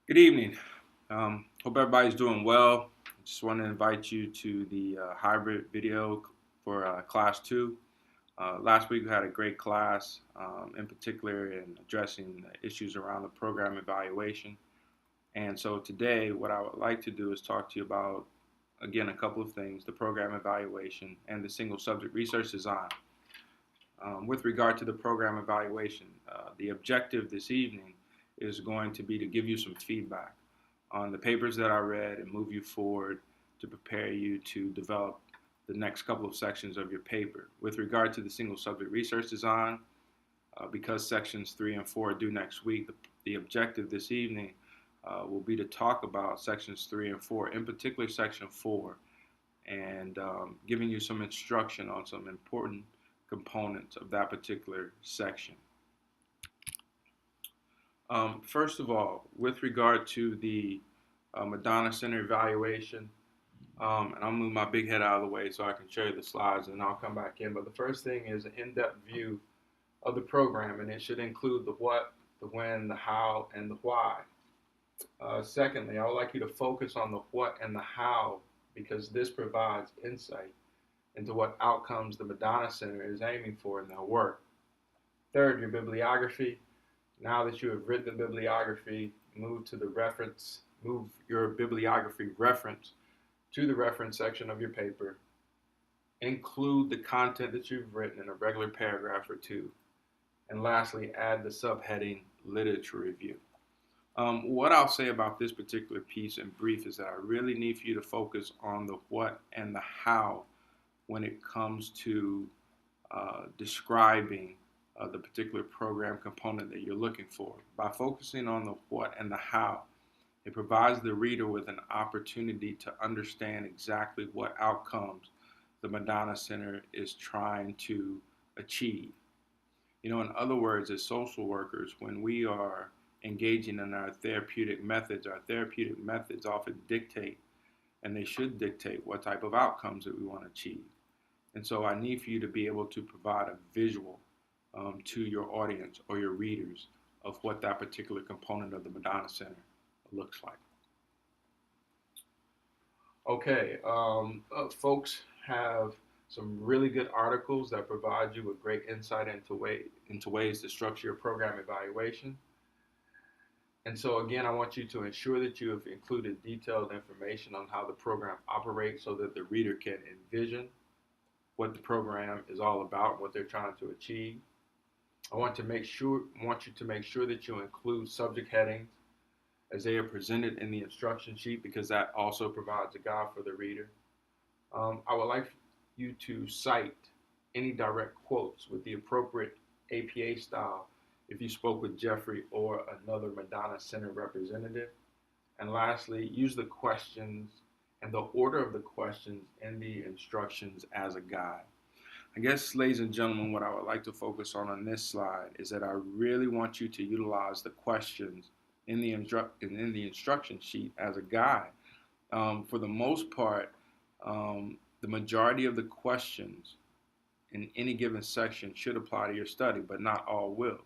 Good evening. Hope everybody's doing well. Just want to invite you to the hybrid video for class two. Last week we had a great class, in particular in addressing issues around the program evaluation. And so today, what I would like to do is talk to you about, again, a couple of things: the program evaluation and the single subject research design. With regard to the program evaluation, the objective this evening is going to be to give you some feedback on the papers that I read and move you forward to prepare you to develop the next couple of sections of your paper. With regard to the single subject research design, because sections 3 and 4 are due next week, the objective this evening will be to talk about sections 3 and 4, in particular section 4, and giving you some instruction on some important components of that particular section. First of all, with regard to the Madonna Center evaluation, and I'll move my big head out of the way so I can show you the slides and I'll come back in. But the first thing is an in-depth view of the program, and it should include the what, the when, the how, and the why. Secondly, I would like you to focus on the what and the how because this provides insight into what outcomes the Madonna Center is aiming for in their work. Third, your bibliography. Now that you have written the bibliography, move your bibliography reference to the reference section of your paper. Include the content that you've written in a regular paragraph or two. And lastly, add the subheading literature review. What I'll say about this particular piece in brief is that I really need for you to focus on the what and the how when it comes to describing the particular program component that you're looking for. By focusing on the what and the how, it provides the reader with an opportunity to understand exactly what outcomes the Madonna Center is trying to achieve. In other words, as social workers, when we are engaging in our therapeutic methods often dictate, and they should dictate, what type of outcomes that we want to achieve. And so I need for you to be able to provide a visual to your audience or your readers of what that particular component of the Madonna Center looks like. Okay, folks have some really good articles that provide you with great insight into ways to structure your program evaluation. And so again, I want you to ensure that you have included detailed information on how the program operates so that the reader can envision what the program is all about, what they're trying to achieve. I want you to make sure that you include subject headings as they are presented in the instruction sheet because that also provides a guide for the reader. I would like you to cite any direct quotes with the appropriate APA style if you spoke with Jeffrey or another Madonna Center representative. And lastly, use the questions and the order of the questions in the instructions as a guide. I guess, ladies and gentlemen, what I would like to focus on this slide is that I really want you to utilize the questions in the instruction sheet as a guide. For the most part, the majority of the questions in any given section should apply to your study, but not all will.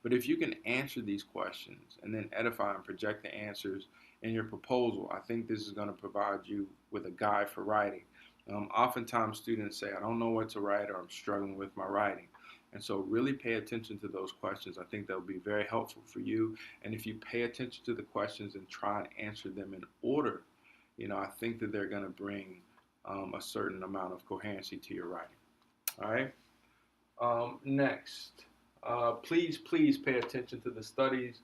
But if you can answer these questions and then edify and project the answers in your proposal, I think this is going to provide you with a guide for writing. Oftentimes students say, I don't know what to write or I'm struggling with my writing. And so really pay attention to those questions. I think they'll be very helpful for you. And if you pay attention to the questions and try and answer them in order, I think that they're going to bring a certain amount of coherency to your writing. All right. Next, please pay attention to the studies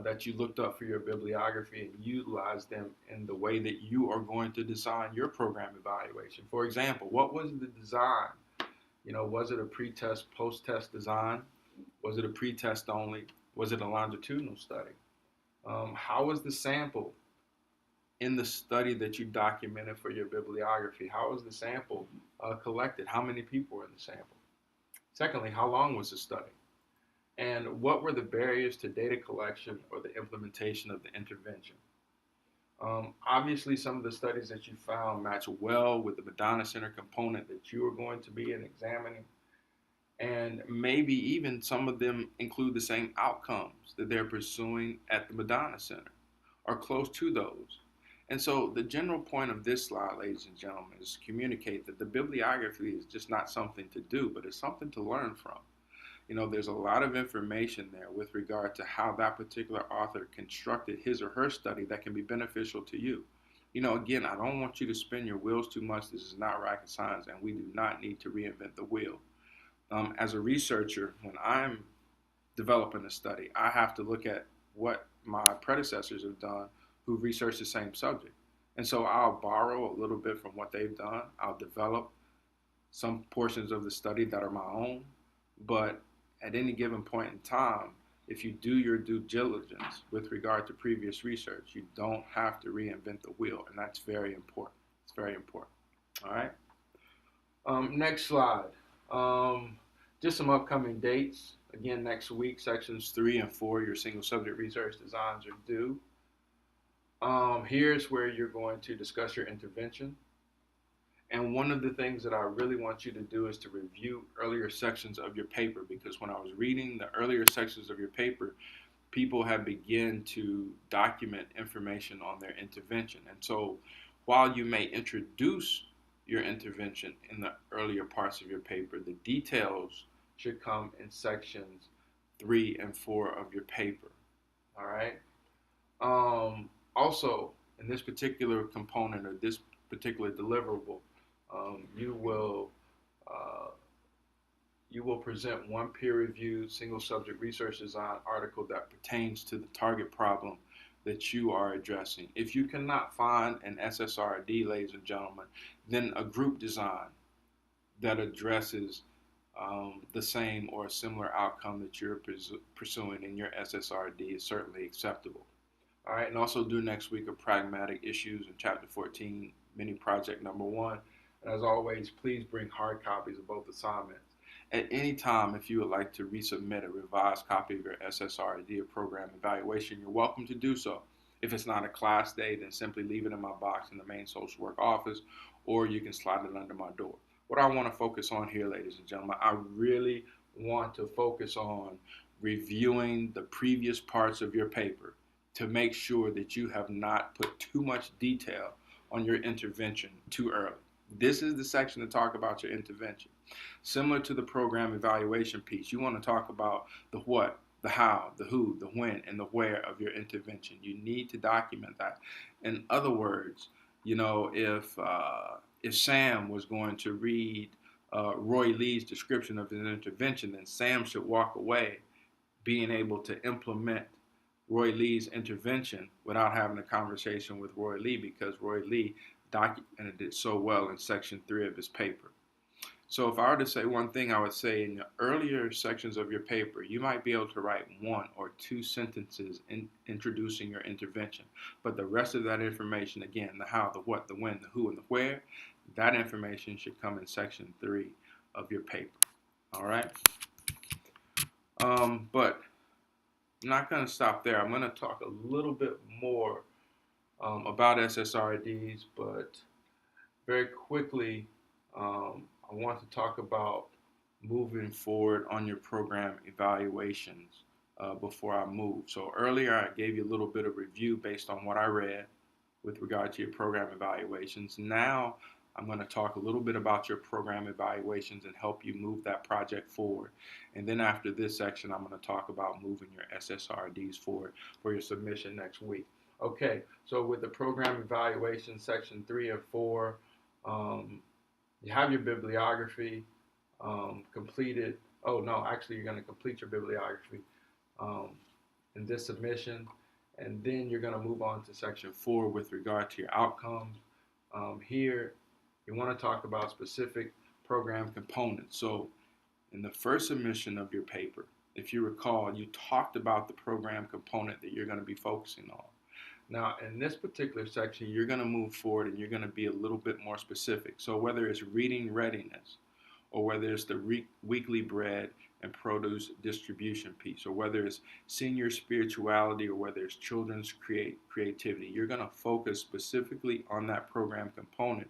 that you looked up for your bibliography and utilize them in the way that you are going to design your program evaluation. For example, what was the design? Was it a pre-test, post-test design? Was it a pre-test only? Was it a longitudinal study? How was the sample in the study that you documented for your bibliography? How was the sample collected? How many people were in the sample? Secondly, how long was the study? And what were the barriers to data collection or the implementation of the intervention? Obviously, some of the studies that you found match well with the Madonna Center component that you are going to be examining. And maybe even some of them include the same outcomes that they're pursuing at the Madonna Center. or close to those. And so the general point of this slide, ladies and gentlemen, is to communicate that the bibliography is just not something to do, but it's something to learn from. There's a lot of information there with regard to how that particular author constructed his or her study that can be beneficial to you. Again, I don't want you to spin your wheels too much. This is not rocket science, and we do not need to reinvent the wheel. As a researcher, when I'm developing a study, I have to look at what my predecessors have done who researched the same subject. And so I'll borrow a little bit from what they've done. I'll develop some portions of the study that are my own. But at any given point in time, if you do your due diligence with regard to previous research, you don't have to reinvent the wheel. And that's very important. It's very important. All right. Next slide. Just some upcoming dates. Again, next week, sections 3 and 4, your single subject research designs are due. Here's where you're going to discuss your intervention. And one of the things that I really want you to do is to review earlier sections of your paper, because when I was reading the earlier sections of your paper, people have begun to document information on their intervention. And so while you may introduce your intervention in the earlier parts of your paper, the details should come in sections 3 and 4 of your paper. All right. Also, in this particular component or this particular deliverable, you will present one peer-reviewed single subject research design article that pertains to the target problem that you are addressing. If you cannot find an SSRD, ladies and gentlemen, then a group design that addresses the same or a similar outcome that you're pursuing in your SSRD is certainly acceptable. All right, and also due next week are pragmatic issues in Chapter 14, mini project number 1. And as always, please bring hard copies of both assignments. At any time, if you would like to resubmit a revised copy of your SSRD or program evaluation, you're welcome to do so. If it's not a class day, then simply leave it in my box in the main social work office, or you can slide it under my door. What I want to focus on here, ladies and gentlemen, I really want to focus on reviewing the previous parts of your paper to make sure that you have not put too much detail on your intervention too early. This is the section to talk about your intervention. Similar to the program evaluation piece, you want to talk about the what, the how, the who, the when, and the where of your intervention. You need to document that. In other words, if Sam was going to read Roy Lee's description of his intervention, then Sam should walk away being able to implement Roy Lee's intervention without having a conversation with Roy Lee, because Roy Lee documented it so well in section 3 of his paper. So if I were to say one thing, I would say in the earlier sections of your paper, you might be able to write 1 or 2 sentences in introducing your intervention. But the rest of that information, again, the how, the what, the when, the who, and the where, that information should come in section 3 of your paper. All right? But I'm not going to stop there. I'm going to talk a little bit more about SSRDs, but very quickly, I want to talk about moving forward on your program evaluations before I move. So earlier, I gave you a little bit of review based on what I read with regard to your program evaluations. Now, I'm going to talk a little bit about your program evaluations and help you move that project forward. And then after this section, I'm going to talk about moving your SSRDs forward for your submission next week. Okay, so with the program evaluation section 3 and 4, you have your bibliography completed. Oh no, actually you're going to complete your bibliography in this submission, and then you're going to move on to section 4 with regard to your outcomes. Here, you want to talk about specific program components. So in the first submission of your paper, if you recall, you talked about the program component that you're going to be focusing on. Now, in this particular section, you're going to move forward and you're going to be a little bit more specific. So whether it's reading readiness, or whether it's the weekly bread and produce distribution piece, or whether it's senior spirituality, or whether it's children's creativity, you're going to focus specifically on that program component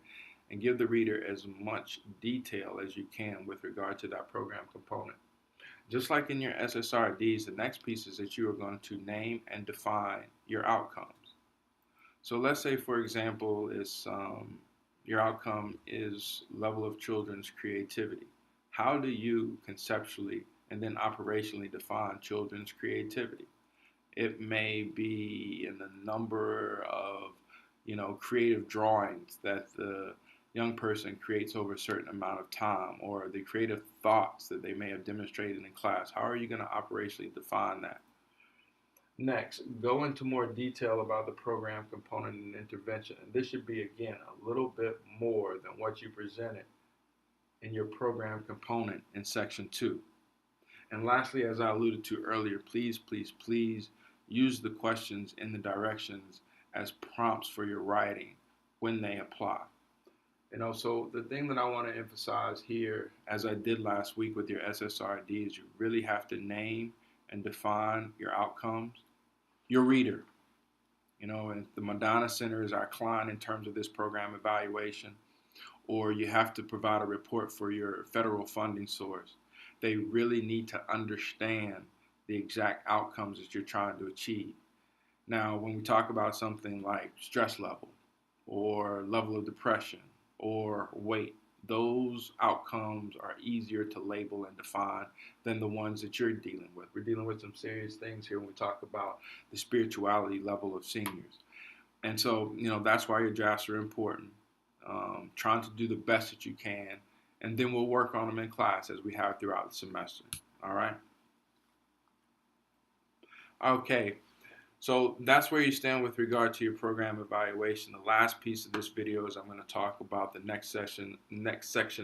and give the reader as much detail as you can with regard to that program component. Just like in your SSRDs, the next piece is that you are going to name and define your outcomes. So let's say, for example, it's your outcome is level of children's creativity. How do you conceptually and then operationally define children's creativity? It may be in the number of, creative drawings that the young person creates over a certain amount of time, or the creative thoughts that they may have demonstrated in class. How are you going to operationally define that? Next, go into more detail about the program component and intervention. And this should be, again, a little bit more than what you presented in your program component in section 2. And lastly, as I alluded to earlier, please, please, please use the questions in the directions as prompts for your writing when they apply. So the thing that I want to emphasize here, as I did last week with your SSRD, is you really have to name and define your outcomes. Your reader, and the Madonna Center is our client in terms of this program evaluation, or you have to provide a report for your federal funding source. They really need to understand the exact outcomes that you're trying to achieve. Now, when we talk about something like stress level or level of depression or weight, those outcomes are easier to label and define than the ones that you're dealing with. We're dealing with some serious things here when we talk about the spirituality level of seniors. And so, that's why your drafts are important. Trying to do the best that you can, and then we'll work on them in class as we have throughout the semester. All right? Okay. So that's where you stand with regard to your program evaluation. The last piece of this video is I'm going to talk about the next section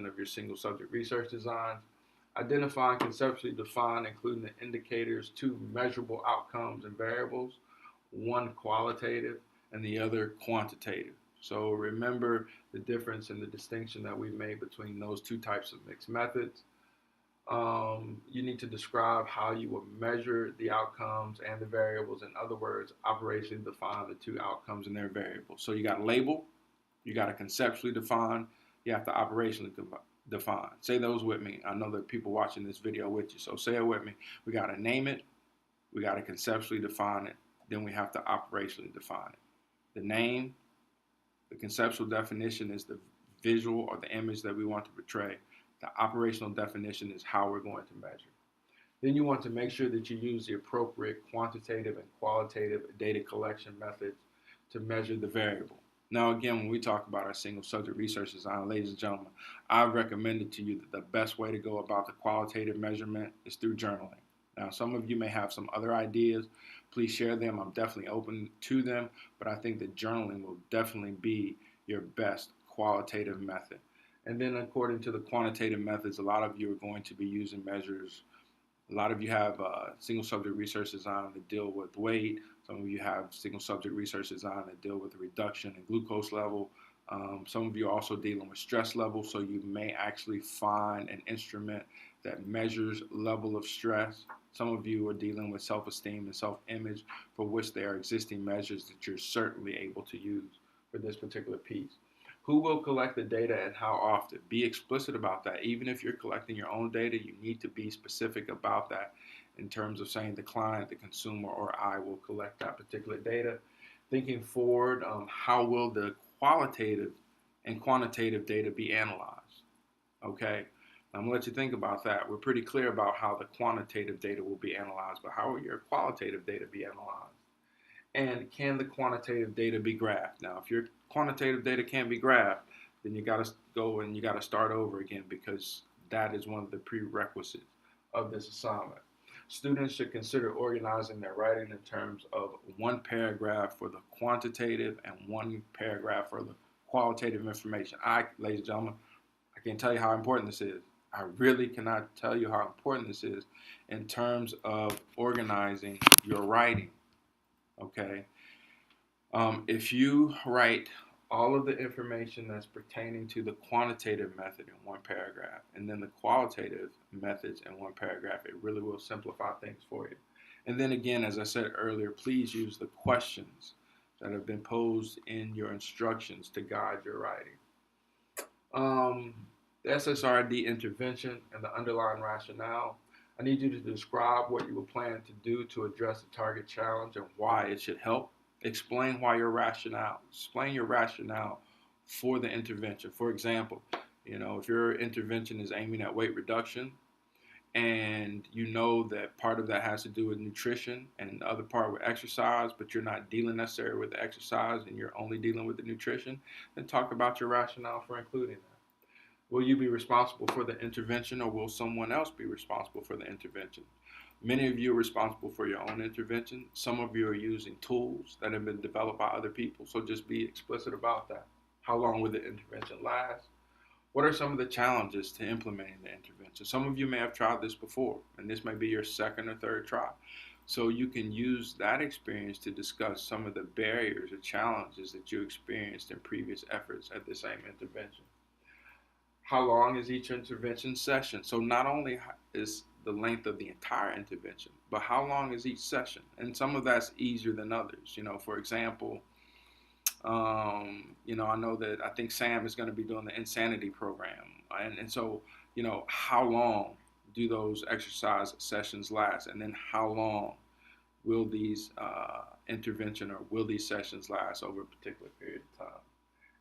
of your single subject research design. Identify and conceptually define, including the indicators, 2 measurable outcomes and variables, 1 qualitative and the other quantitative. So remember the difference and the distinction that we've made between those 2 types of mixed methods. You need to describe how you will measure the outcomes and the variables. In other words, operationally define the 2 outcomes and their variables. So you got to label, you got to conceptually define, you have to operationally define. Say those with me. I know that people watching this video with you, so say it with me. We got to name it, we got to conceptually define it, then we have to operationally define it. The name, the conceptual definition is the visual or the image that we want to portray. The operational definition is how we're going to measure. Then you want to make sure that you use the appropriate quantitative and qualitative data collection methods to measure the variable. Now, again, when we talk about our single subject research design, ladies and gentlemen, I've recommended to you that the best way to go about the qualitative measurement is through journaling. Now, some of you may have some other ideas. Please share them. I'm definitely open to them, but I think that journaling will definitely be your best qualitative method. And then according to the quantitative methods, a lot of you are going to be using measures. A lot of you have single subject research design that deal with weight. Some of you have single subject research design that deal with the reduction in glucose level. Some of you are also dealing with stress level, so you may actually find an instrument that measures level of stress. Some of you are dealing with self-esteem and self-image, for which there are existing measures that you're certainly able to use for this particular piece. Who will collect the data and how often? Be explicit about that. Even if you're collecting your own data, you need to be specific about that in terms of saying the client, the consumer, or I will collect that particular data. Thinking forward, how will the qualitative and quantitative data be analyzed? Okay, I'm going to let you think about that. We're pretty clear about how the quantitative data will be analyzed, but how will your qualitative data be analyzed? And can the quantitative data be graphed? Now, if your quantitative data can't be graphed, then you got to go and you got to start over again, because that is one of the prerequisites of this assignment. Students should consider organizing their writing in terms of 1 paragraph for the quantitative and 1 paragraph for the qualitative information. Ladies and gentlemen, I can't tell you how important this is. I really cannot tell you how important this is in terms of organizing your writing. Okay, if you write all of the information that's pertaining to the quantitative method in 1 paragraph and then the qualitative methods in 1 paragraph, it really will simplify things for you. And then again, as I said earlier, please use the questions that have been posed in your instructions to guide your writing. The SSRD intervention and the underlying rationale. I need you to describe what you will plan to do to address the target challenge and why it should help. Explain why your rationale. Explain your rationale for the intervention. For example, if your intervention is aiming at weight reduction, and you know that part of that has to do with nutrition and the other part with exercise, but you're not dealing necessarily with the exercise and you're only dealing with the nutrition, then talk about your rationale for including that. Will you be responsible for the intervention, or will someone else be responsible for the intervention? Many of you are responsible for your own intervention. Some of you are using tools that have been developed by other people, so just be explicit about that. How long will the intervention last? What are some of the challenges to implementing the intervention? Some of you may have tried this before, and this may be your second or third try. So you can use that experience to discuss some of the barriers or challenges that you experienced in previous efforts at the same intervention. How long is each intervention session? So not only is the length of the entire intervention, but how long is each session? And some of that's easier than others. For example, I know that I think Sam is going to be doing the insanity program. And so, how long do those exercise sessions last? And then how long will these intervention or will these sessions last over a particular period of time?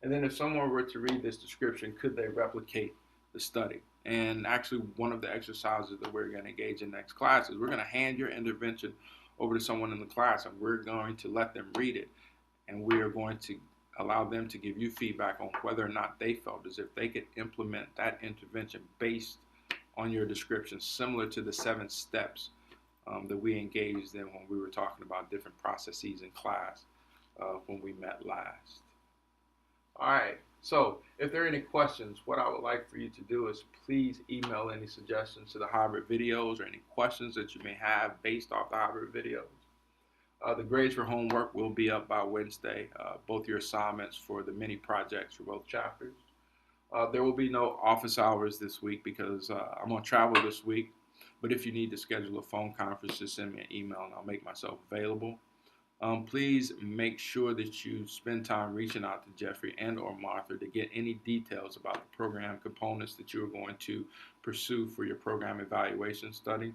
And then if someone were to read this description, could they replicate the study? And actually, one of the exercises that we're going to engage in next class is we're going to hand your intervention over to someone in the class, and we're going to let them read it. And we are going to allow them to give you feedback on whether or not they felt as if they could implement that intervention based on your description, similar to the 7 steps that we engaged in when we were talking about different processes in class when we met last. All right, so if there are any questions, what I would like for you to do is please email any suggestions to the hybrid videos or any questions that you may have based off the hybrid videos. The grades for homework will be up by Wednesday, both your assignments for the mini projects for both chapters. There will be no office hours this week because I'm on travel this week, but if you need to schedule a phone conference, just send me an email and I'll make myself available. Please make sure that you spend time reaching out to Jeffrey and or Martha to get any details about the program components that you are going to pursue for your program evaluation study.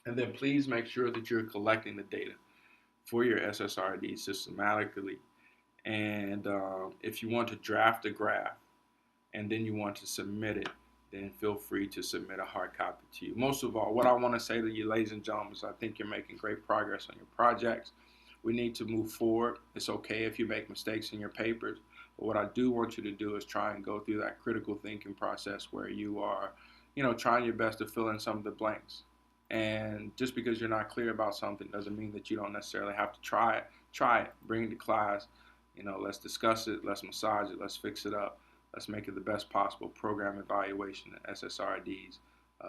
And then please make sure that you're collecting the data for your SSRD systematically. And if you want to draft a graph and then you want to submit it, then feel free to submit a hard copy to you. Most of all, what I want to say to you, ladies and gentlemen, is I think you're making great progress on your projects. We need to move forward. It's okay if you make mistakes in your papers, but what I do want you to do is try and go through that critical thinking process where you are, trying your best to fill in some of the blanks. And just because you're not clear about something doesn't mean that you don't necessarily have to try it. Try it, bring it to class, let's discuss it, let's massage it, let's fix it up. Let's make it the best possible program evaluation and SSRDs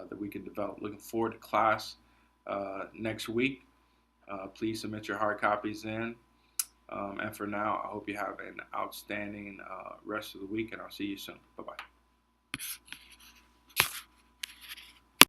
that we can develop. Looking forward to class next week. Please submit your hard copies in. And for now, I hope you have an outstanding rest of the week, and I'll see you soon. Bye-bye.